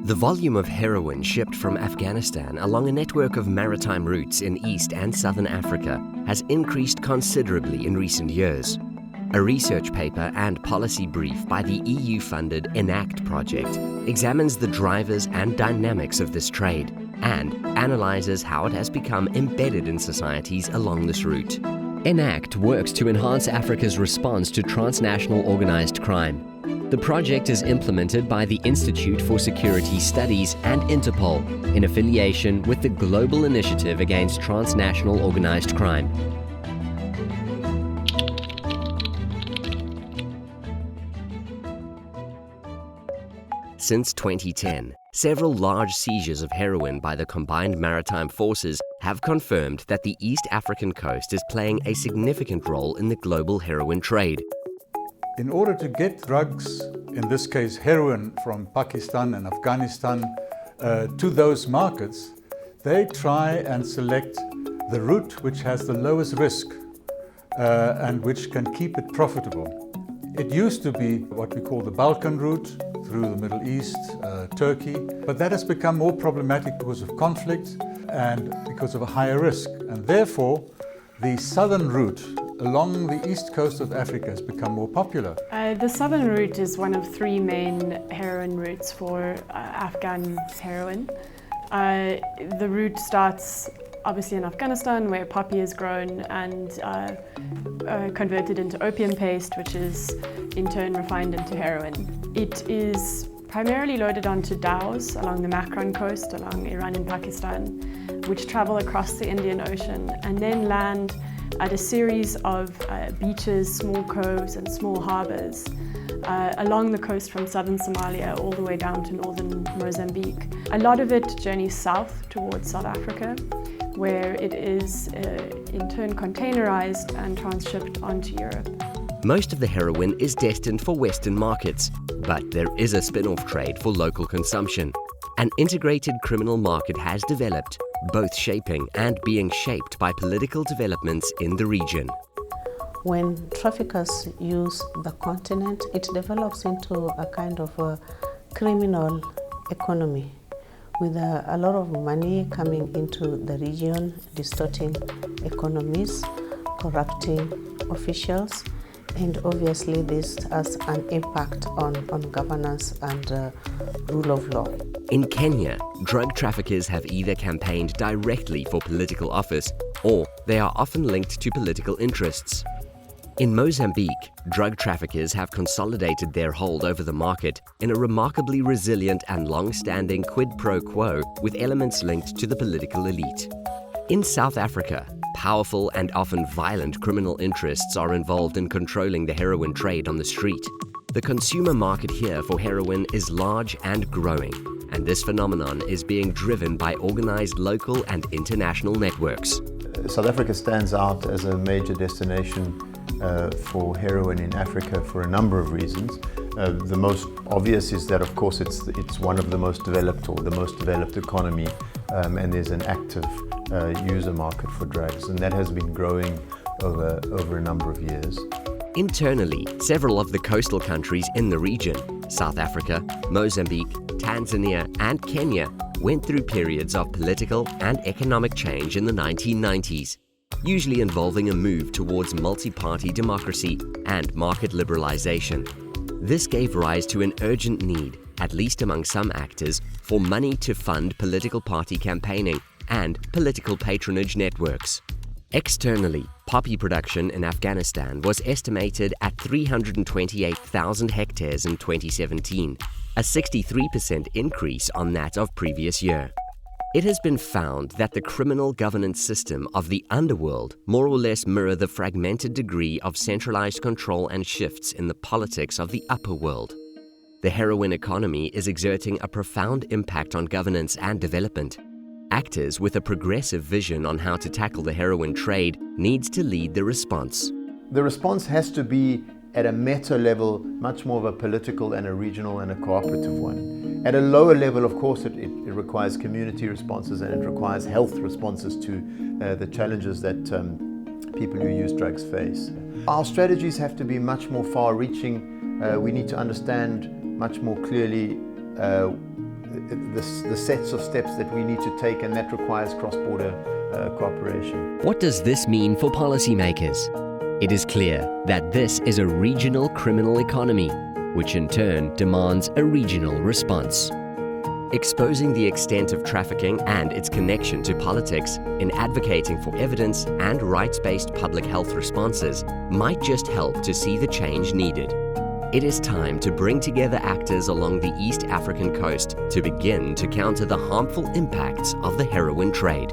The volume of heroin shipped from Afghanistan along a network of maritime routes in East and Southern Africa has increased considerably in recent years. A research paper and policy brief by the EU-funded ENACT project examines the drivers and dynamics of this trade and analyzes how it has become embedded in societies along this route. ENACT works to enhance Africa's response to transnational organized crime. The project is implemented by the Institute for Security Studies and Interpol in affiliation with the Global Initiative Against Transnational Organized Crime. Since 2010, several large seizures of heroin by the combined maritime forces have confirmed that the East African coast is playing a significant role in the global heroin trade. In order to get drugs, in this case heroin, from Pakistan and Afghanistan to those markets, they try and select the route which has the lowest risk and which can keep it profitable. It used to be what we call the Balkan route through the Middle East, Turkey, but that has become more problematic because of conflict and because of a higher risk. And therefore, the southern route along the east coast of Africa has become more popular. The southern route is one of three main heroin routes for Afghan heroin. The route starts obviously in Afghanistan, where poppy is grown and converted into opium paste, which is in turn refined into heroin. It is primarily loaded onto dhows along the Makran coast, along Iran and Pakistan, which travel across the Indian Ocean and then land at a series of beaches, small coves and small harbours along the coast from southern Somalia all the way down to northern Mozambique. A lot of it journeys south towards South Africa, where it is in turn containerized and transshipped onto Europe. Most of the heroin is destined for Western markets, but there is a spin-off trade for local consumption. An integrated criminal market has developed, both shaping and being shaped by political developments in the region. When traffickers use the continent, it develops into a kind of a criminal economy with a lot of money coming into the region, distorting economies, corrupting officials, and obviously this has an impact on governance and rule of law. In Kenya, drug traffickers have either campaigned directly for political office or they are often linked to political interests. In Mozambique, drug traffickers have consolidated their hold over the market in a remarkably resilient and long-standing quid pro quo with elements linked to the political elite. In South Africa, powerful and often violent criminal interests are involved in controlling the heroin trade on the street. The consumer market here for heroin is large and growing, and this phenomenon is being driven by organized local and international networks. South Africa stands out as a major destination for heroin in Africa for a number of reasons. The most obvious is that, of course, it's one of the most developed or the most developed economy, and there's an active user market for drugs, and that has been growing over a number of years. Internally, several of the coastal countries in the region, South Africa, Mozambique, Tanzania, and Kenya, went through periods of political and economic change in the 1990s, usually involving a move towards multi-party democracy and market liberalization. This gave rise to an urgent need, at least among some actors, for money to fund political party campaigning and political patronage networks. Externally, poppy production in Afghanistan was estimated at 328,000 hectares in 2017, a 63% increase on that of previous year. It has been found that the criminal governance system of the underworld more or less mirror the fragmented degree of centralized control and shifts in the politics of the upper world. The heroin economy is exerting a profound impact on governance and development. Actors with a progressive vision on how to tackle the heroin trade needs to lead the response. The response has to be at a meta level, much more of a political and a regional and a cooperative one. At a lower level, of course, it requires community responses and it requires health responses to the challenges that people who use drugs face. Our strategies have to be much more far-reaching. We need to understand much more clearly the sets of steps that we need to take, and that requires cross-border cooperation. What does this mean for policymakers? It is clear that this is a regional criminal economy, which in turn demands a regional response. Exposing the extent of trafficking and its connection to politics in advocating for evidence and rights-based public health responses might just help to see the change needed. It is time to bring together actors along the East African coast to begin to counter the harmful impacts of the heroin trade.